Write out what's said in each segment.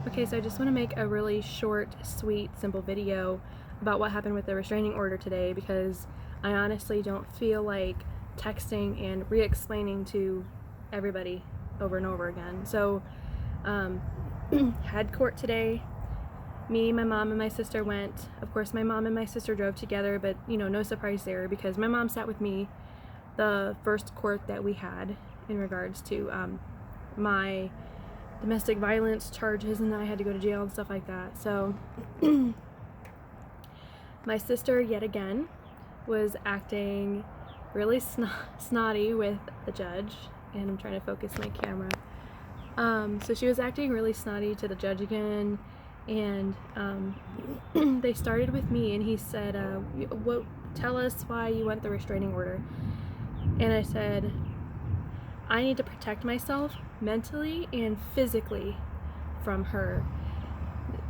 Okay, so I just want to make a really short, sweet, simple video about what happened with the restraining order today, because I honestly don't feel like texting and re-explaining to everybody over and over again. So, had court today. Me, my mom, and my sister went. Of course, my mom and my sister drove together, but no surprise there because my mom sat with me the first court that we had in regards to my domestic violence charges, and then I had to go to jail and stuff like that. So my sister yet again was acting really snotty with the judge, and I'm trying to focus my camera. So she was acting really snotty to the judge again, and they started with me, and he said, tell us why you want the restraining order. And I said, I need to protect myself mentally and physically from her.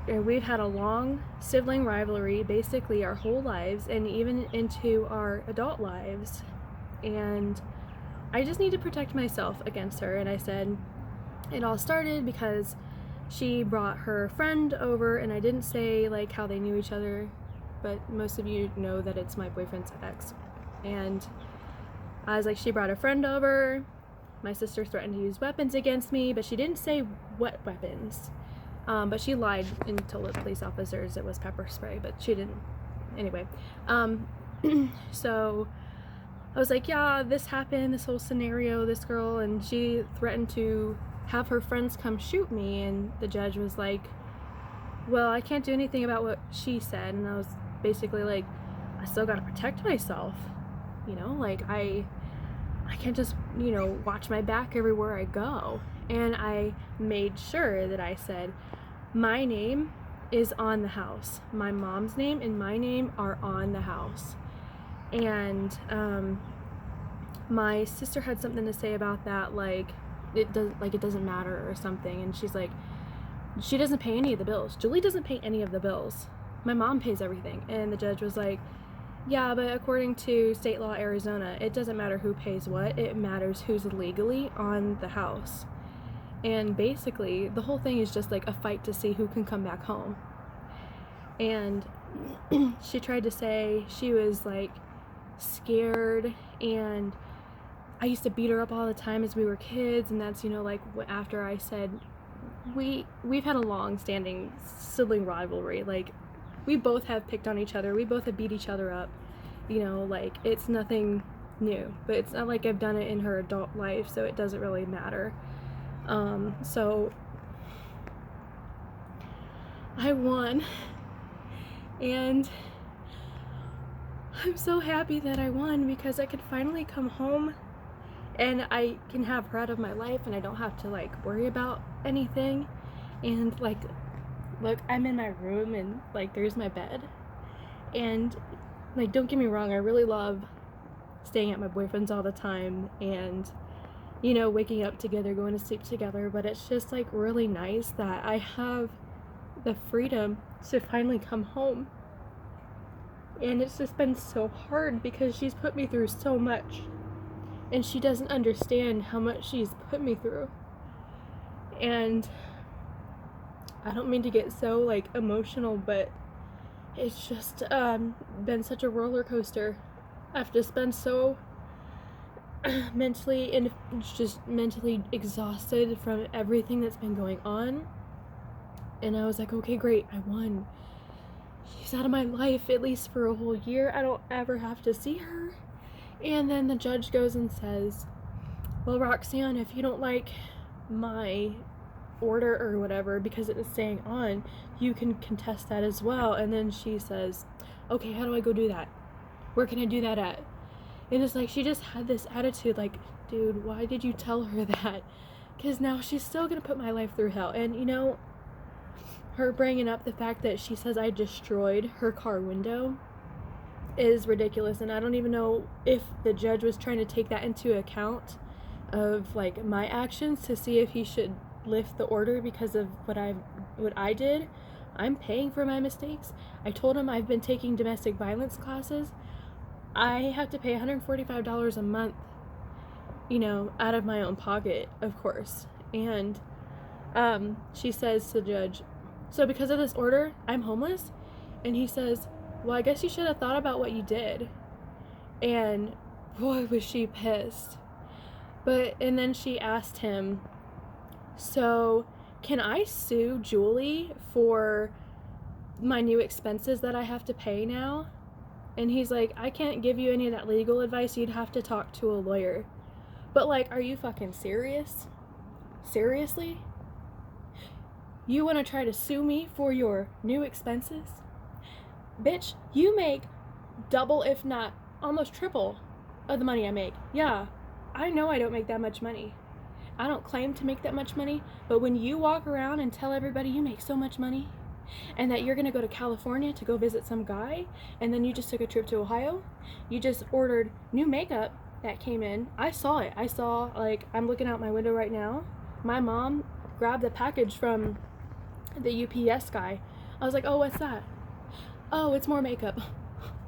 And we've had a long sibling rivalry basically our whole lives, and even into our adult lives, and I just need to protect myself against her. And I said it all started because she brought her friend over, and I didn't say like how they knew each other, but most of you know that it's my boyfriend's ex. And I was like, she brought a friend over. My sister threatened to use weapons against me, but she didn't say what weapons. But she lied and told the police officers it was pepper spray, but she didn't. Anyway, so I was like, yeah, this happened, this whole scenario, this girl, and she threatened to have her friends come shoot me, and the judge was like, well, I can't do anything about what she said. And I was basically like, I still gotta protect myself, like I can't just, watch my back everywhere I go. And I made sure that I said, my name is on the house. My mom's name and my name are on the house. And my sister had something to say about that, like it doesn't matter or something. And she's like, she doesn't pay any of the bills. Julie doesn't pay any of the bills. My mom pays everything. And the judge was like, yeah, but according to state law Arizona, it doesn't matter who pays what, it matters who's legally on the house. And basically, the whole thing is just like a fight to see who can come back home. And she tried to say she was like scared, and I used to beat her up all the time as we were kids, and that's, like after I said, we've had a long-standing sibling rivalry, like we both have picked on each other, we both have beat each other up, like it's nothing new, but it's not like I've done it in her adult life, so it doesn't really matter. So I won, and I'm so happy that I won because I could finally come home and I can have pride of my life, and I don't have to like worry about anything. And like, look, I'm in my room, and like there's my bed, and like don't get me wrong, I really love staying at my boyfriend's all the time, and waking up together, going to sleep together, but it's just like really nice that I have the freedom to finally come home. And it's just been so hard because she's put me through so much, and she doesn't understand how much she's put me through. And I don't mean to get so like emotional, but it's just been such a roller coaster. I've just been so mentally exhausted from everything that's been going on. And I was like, okay, great, I won. She's out of my life at least for a whole year. I don't ever have to see her. And then the judge goes and says, well, Roxanne, if you don't like my order or whatever because it is staying on, you can contest that as well. And then she says, okay, how do I go do that? Where can I do that at? And it's like she just had this attitude like, dude, why did you tell her that? Because now she's still gonna put my life through hell. And her bringing up the fact that she says I destroyed her car window is ridiculous. And I don't even know if the judge was trying to take that into account of like my actions to see if he should lift the order because of what I did. I'm paying for my mistakes. I told him I've been taking domestic violence classes. I have to pay $145 a month, out of my own pocket, of course. And she says to the judge, so because of this order, I'm homeless? And he says, well, I guess you should have thought about what you did. And boy, was she pissed. And then she asked him, so can I sue Julie for my new expenses that I have to pay now? And he's like, I can't give you any of that legal advice. You'd have to talk to a lawyer. But like, are you fucking serious? Seriously? You want to try to sue me for your new expenses? Bitch, you make double, if not almost triple, of the money I make. Yeah, I know I don't make that much money. I don't claim to make that much money, but when you walk around and tell everybody you make so much money, and that you're gonna go to California to go visit some guy, and then you just took a trip to Ohio, you just ordered new makeup that came in. I saw it. Like, I'm looking out my window right now. My mom grabbed a package from the UPS guy. I was like, oh, what's that? Oh, it's more makeup.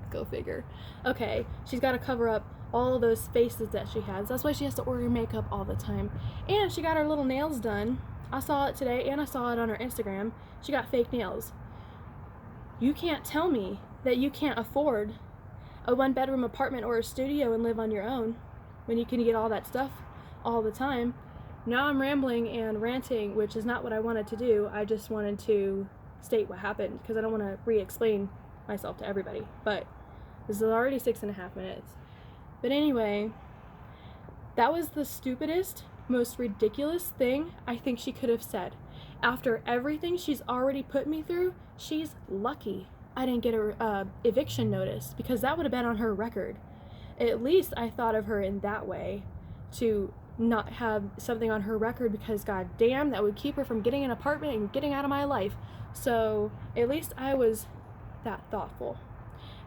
Go figure. Okay, she's got to cover up all of those faces that she has. That's why she has to order makeup all the time. And she got her little nails done. I saw it today, and I saw it on her Instagram. She got fake nails. You can't tell me that you can't afford a 1-bedroom apartment or a studio and live on your own when you can get all that stuff all the time. Now I'm rambling and ranting, which is not what I wanted to do. I just wanted to state what happened because I don't want to re-explain myself to everybody. But this is already 6.5 minutes. But anyway, that was the stupidest, most ridiculous thing I think she could have said. After everything she's already put me through, she's lucky I didn't get a eviction notice, because that would have been on her record. At least I thought of her in that way, to not have something on her record, because god damn, that would keep her from getting an apartment and getting out of my life. So at least I was that thoughtful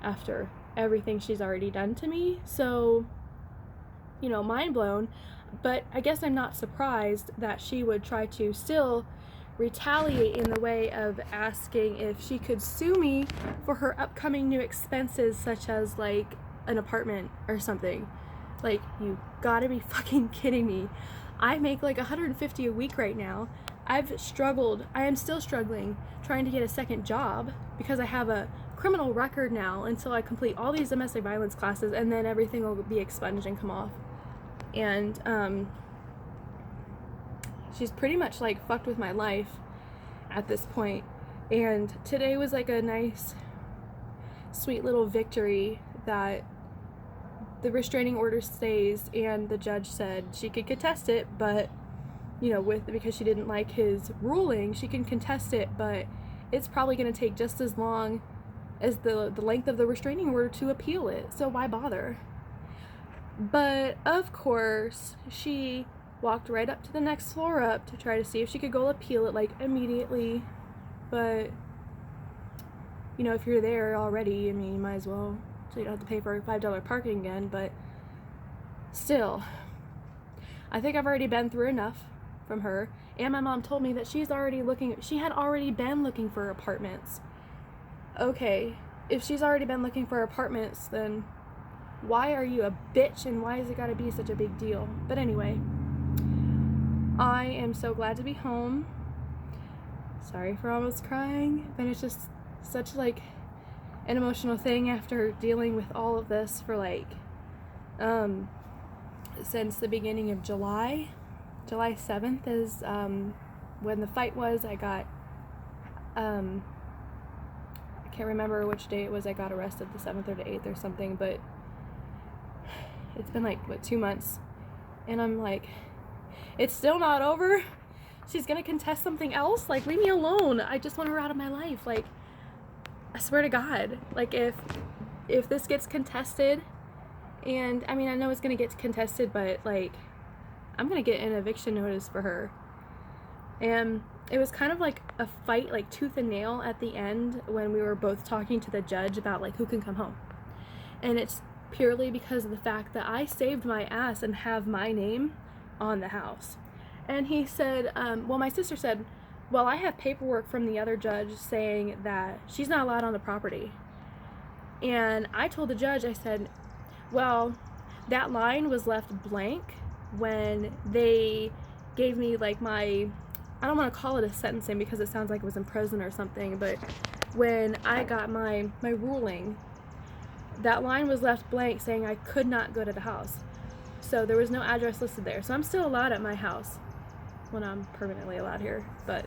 after everything she's already done to me. So, you know, mind blown. But I guess I'm not surprised that she would try to still retaliate in the way of asking if she could sue me for her upcoming new expenses, such as like an apartment or something. Like, you gotta be fucking kidding me. I make like $150 a week right now. I am still struggling trying to get a second job because I have a criminal record now until I complete all these domestic violence classes, and then everything will be expunged and come off. And she's pretty much like fucked with my life at this point. And today was like a nice, sweet little victory that the restraining order stays, and the judge said she could contest it, but you know, because she didn't like his ruling, she can contest it, but it's probably going to take just as long as the length of the restraining order to appeal it, so why bother? But of course, she walked right up to the next floor up to try to see if she could go appeal it like immediately. But you know, if you're there already, I mean, you might as well, so you don't have to pay for $5 parking again. But still, I think I've already been through enough from her. And my mom told me that she had already been looking for apartments. Okay, if she's already been looking for apartments, then why are you a bitch, and why has it got to be such a big deal? But anyway, I am so glad to be home. Sorry for almost crying, but it's just such like an emotional thing after dealing with all of this for like since the beginning of July. July 7th is when the fight was. I got I can't remember which day it was I got arrested, the 7th or the 8th or something, but it's been like, what, 2 months, and I'm like, it's still not over. She's gonna contest something else? Like, leave me alone. I just want her out of my life. Like, I swear to God, like, if this gets contested, and I mean, I know it's gonna get contested, but like, I'm gonna get an eviction notice for her. And it was kind of like a fight, like tooth and nail at the end, when we were both talking to the judge about like who can come home. And it's purely because of the fact that I saved my ass and have my name on the house. And he said, well, my sister said, well, I have paperwork from the other judge saying that she's not allowed on the property. And I told the judge, I said, well, that line was left blank when they gave me like my I don't want to call it a sentencing because it sounds like it was in prison or something, but when I got my ruling, that line was left blank saying I could not go to the house. So there was no address listed there. So I'm still allowed at my house when I'm permanently allowed here. But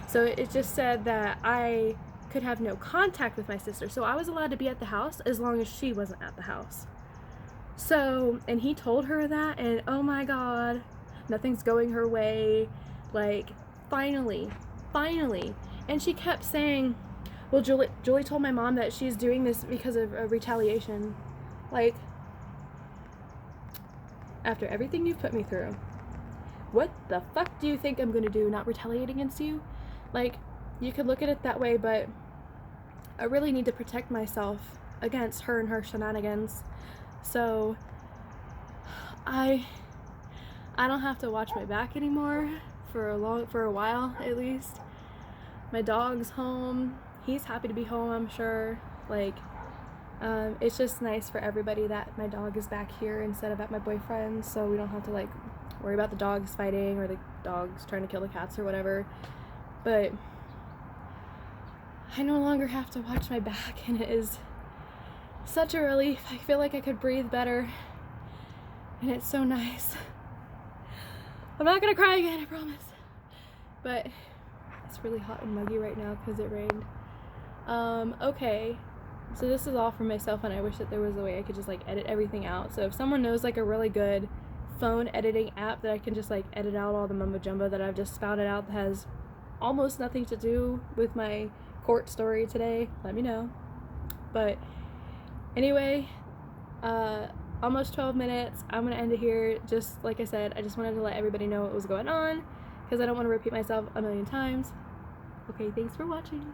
so it just said that I could have no contact with my sister. So I was allowed to be at the house as long as she wasn't at the house. So, and he told her that, and oh my God, nothing's going her way. Like, finally. And she kept saying, well, Julie told my mom that she's doing this because of retaliation. Like, after everything you've put me through, what the fuck do you think I'm gonna do, not retaliate against you? Like, you could look at it that way, but I really need to protect myself against her and her shenanigans. So I don't have to watch my back anymore for a while at least. My dog's home. He's happy to be home, I'm sure. Like, it's just nice for everybody that my dog is back here instead of at my boyfriend's, so we don't have to like worry about the dogs fighting or the dogs trying to kill the cats or whatever. But I no longer have to watch my back, and it is such a relief. I feel like I could breathe better, and it's so nice. I'm not gonna cry again, I promise. But it's really hot and muggy right now because it rained. Okay, so this is all for myself, and I wish that there was a way I could just like edit everything out. So if someone knows like a really good phone editing app that I can just like edit out all the mumbo jumbo that I've just spouted out that has almost nothing to do with my court story today, let me know. But anyway, almost 12 minutes. I'm gonna end it here. Just like I said, I just wanted to let everybody know what was going on because I don't want to repeat myself a million times. Okay, thanks for watching.